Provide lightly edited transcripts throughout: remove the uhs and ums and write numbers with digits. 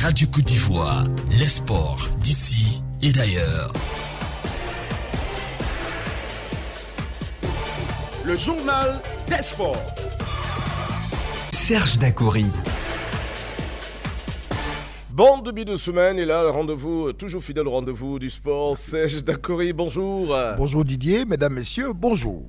Radio Côte d'Ivoire, les sports d'ici et d'ailleurs. Le journal des sports. Serge Dacoury. Bon début de semaine et là, rendez-vous, toujours fidèle au rendez-vous du sport. Serge Dacoury, bonjour. Bonjour Didier, mesdames, messieurs, bonjour.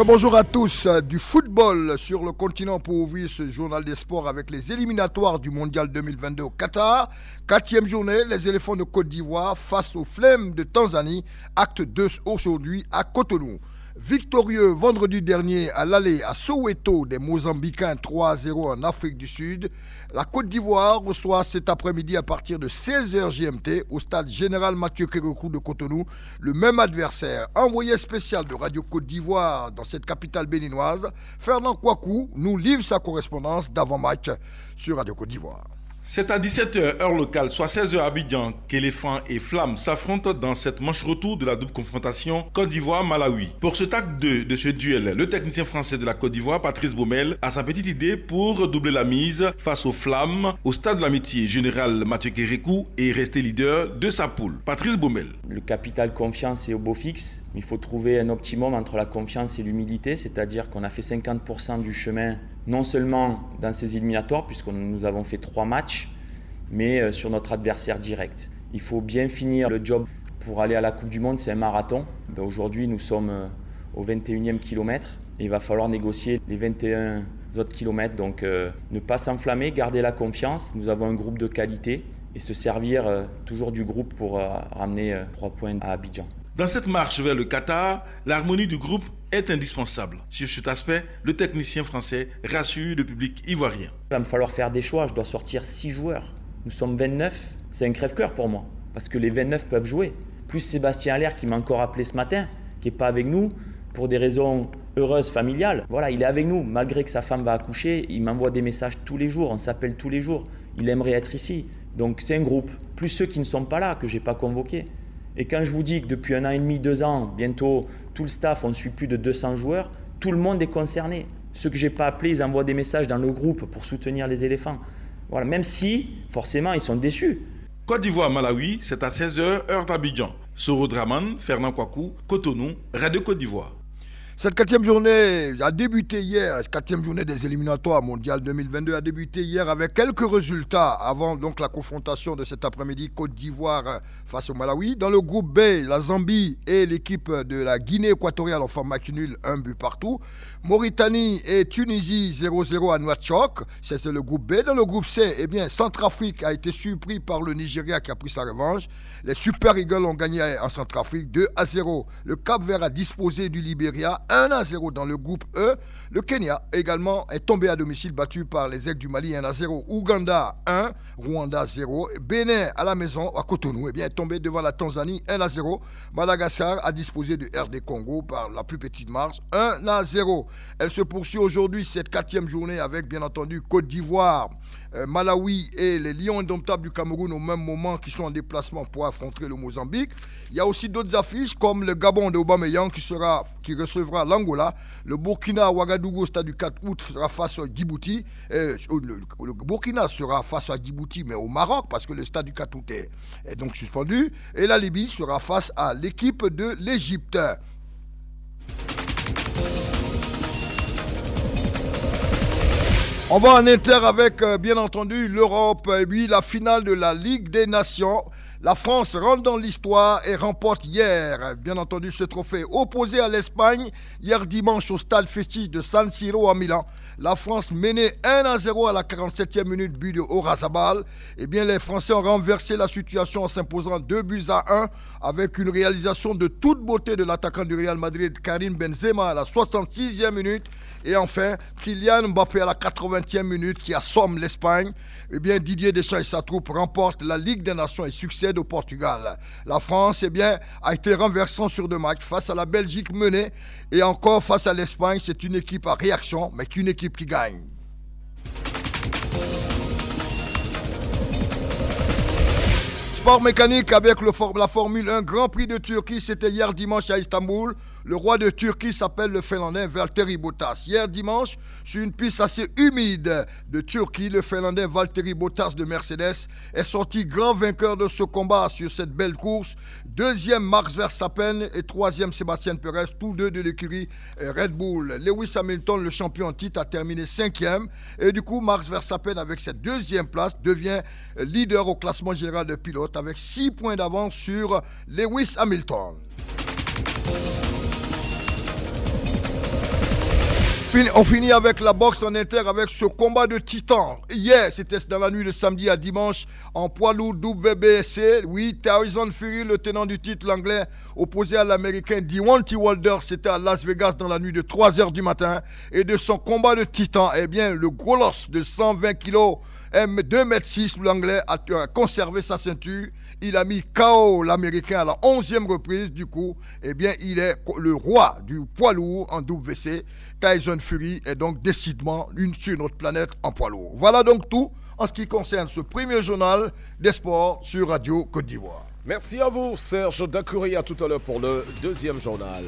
Bonjour à tous. Du football sur le continent pour ouvrir ce journal des sports avec les éliminatoires du Mondial 2022 au Qatar. 4e journée, les éléphants de Côte d'Ivoire face aux Flemmes de Tanzanie. Acte 2 aujourd'hui à Cotonou. Victorieux vendredi dernier à l'aller à Soweto des Mozambicains 3-0 en Afrique du Sud, la Côte d'Ivoire reçoit cet après-midi à partir de 16h GMT au stade Général Mathieu Kérékou de Cotonou le même adversaire. Envoyé spécial de Radio Côte d'Ivoire dans cette capitale béninoise, Fernand Kouakou nous livre sa correspondance d'avant-match sur Radio Côte d'Ivoire. C'est à 17h heure locale, soit 16h à Abidjan, qu'Éléphants et Flammes s'affrontent dans cette manche retour de la double confrontation Côte d'Ivoire-Malawi. Pour ce acte 2 de ce duel, le technicien français de la Côte d'Ivoire, Patrice Baumel, a sa petite idée pour doubler la mise face aux Flammes au stade de l'amitié Général Mathieu Kérékou et rester leader de sa poule. Patrice Baumel. Le capital confiance est au beau fixe. Il faut trouver un optimum entre la confiance et l'humilité, c'est-à-dire qu'on a fait 50% du chemin, non seulement dans ces éliminatoires, puisque nous avons fait 3 matchs, mais sur notre adversaire direct. Il faut bien finir le job pour aller à la Coupe du Monde, c'est un marathon. Aujourd'hui, nous sommes au 21e kilomètre et il va falloir négocier les 21 autres kilomètres. Donc ne pas s'enflammer, garder la confiance. Nous avons un groupe de qualité et se servir toujours du groupe pour ramener 3 points à Abidjan. Dans cette marche vers le Qatar, l'harmonie du groupe est indispensable. Sur cet aspect, le technicien français rassure le public ivoirien. Il va me falloir faire des choix, je dois sortir 6 joueurs. Nous sommes 29, c'est un crève-cœur pour moi, parce que les 29 peuvent jouer. Plus Sébastien Allaire qui m'a encore appelé ce matin, qui n'est pas avec nous, pour des raisons heureuses, familiales. Voilà, il est avec nous, malgré que sa femme va accoucher, il m'envoie des messages tous les jours, on s'appelle tous les jours. Il aimerait être ici. Donc c'est un groupe, plus ceux qui ne sont pas là, que je n'ai pas convoqués. Et quand je vous dis que depuis 1 an et demi, 2 ans, bientôt tout le staff, on ne suit plus de 200 joueurs, tout le monde est concerné. Ceux que je n'ai pas appelés, ils envoient des messages dans le groupe pour soutenir les éléphants. Voilà, même si, forcément, ils sont déçus. Côte d'Ivoire-Malawi, c'est à 16h, heure d'Abidjan. Soro Draman, Fernand Kouakou, Cotonou, Radio Côte d'Ivoire. Cette 4e journée a débuté hier, 4e journée des éliminatoires mondial 2022 a débuté hier avec quelques résultats avant donc la confrontation de cet après-midi Côte d'Ivoire face au Malawi. Dans le groupe B, la Zambie et l'équipe de la Guinée équatoriale ont fait match nul, 1 but partout. Mauritanie et Tunisie 0-0 à Nouakchott, c'est le groupe B. Dans le groupe C, eh bien, Centrafrique a été surpris par le Nigeria qui a pris sa revanche. Les Super Eagles ont gagné en Centrafrique 2-0. Le Cap-Vert a disposé du Libéria 1-0 dans le groupe E. Le Kenya également est tombé à domicile battu par les Aigles du Mali 1-0. Ouganda 1, Rwanda 0. Bénin à la maison à Cotonou est tombé devant la Tanzanie 1-0. Madagascar a disposé du RD Congo par la plus petite marge 1-0. Elle se poursuit aujourd'hui cette 4e journée avec bien entendu Côte d'Ivoire, Malawi et les Lions indomptables du Cameroun au même moment qui sont en déplacement pour affronter le Mozambique. Il y a aussi d'autres affiches comme le Gabon de Aubameyang qui recevra l'Angola. Le Burkina à Ouagadougou au stade du 4 août sera face à Djibouti. Le Burkina sera face à Djibouti mais au Maroc parce que le stade du 4 août est donc suspendu. Et la Libye sera face à l'équipe de l'Égypte. On va en inter avec, bien entendu, l'Europe et puis la finale de la Ligue des Nations. La France rentre dans l'histoire et remporte hier, bien entendu, ce trophée. Opposé à l'Espagne, hier dimanche au stade festif de San Siro à Milan. La France menait 1-0 à la 47e minute, but de Orazabal. Eh bien, les Français ont renversé la situation en s'imposant 2-1 avec une réalisation de toute beauté de l'attaquant du Real Madrid, Karim Benzema, à la 66e minute. Et enfin, Kylian Mbappé à la 80e minute qui assomme l'Espagne. Eh bien, Didier Deschamps et sa troupe remportent la Ligue des Nations et succèdent au Portugal. La France, eh bien, a été renversante sur 2 matchs face à la Belgique menée et encore face à l'Espagne. C'est une équipe à réaction, mais qu'une équipe qui gagne. Sport mécanique avec la Formule 1 Grand Prix de Turquie, c'était hier dimanche à Istanbul. Le roi de Turquie s'appelle le Finlandais Valtteri Bottas. Hier dimanche, sur une piste assez humide de Turquie, le Finlandais Valtteri Bottas de Mercedes est sorti grand vainqueur de ce combat sur cette belle course. Deuxième, Max Verstappen et troisième, Sébastien Perez, tous deux de l'écurie Red Bull. Lewis Hamilton, le champion en titre, a terminé cinquième. Et du coup, Max Verstappen, avec cette deuxième place, devient leader au classement général de pilotes avec 6 points d'avance sur Lewis Hamilton. On finit avec la boxe en inter avec ce combat de titans. Hier, c'était dans la nuit de samedi à dimanche en poids lourd WBC. Oui, Tyson Fury, le tenant du titre, l'anglais, opposé à l'américain Deontay Wilder. C'était à Las Vegas dans la nuit de 3h du matin. Et de son combat de titans, eh bien, le gros de 120 kilos, 2,6 m, l'anglais a conservé sa ceinture. Il a mis KO l'américain à la 11e reprise. Du coup, eh bien, il est le roi du poids lourd en WBC. Tyson Fury est donc décidément sur notre planète en poids lourd. Voilà donc tout en ce qui concerne ce premier journal des sports sur Radio Côte d'Ivoire. Merci à vous, Serge Dacoury. À tout à l'heure pour le deuxième journal.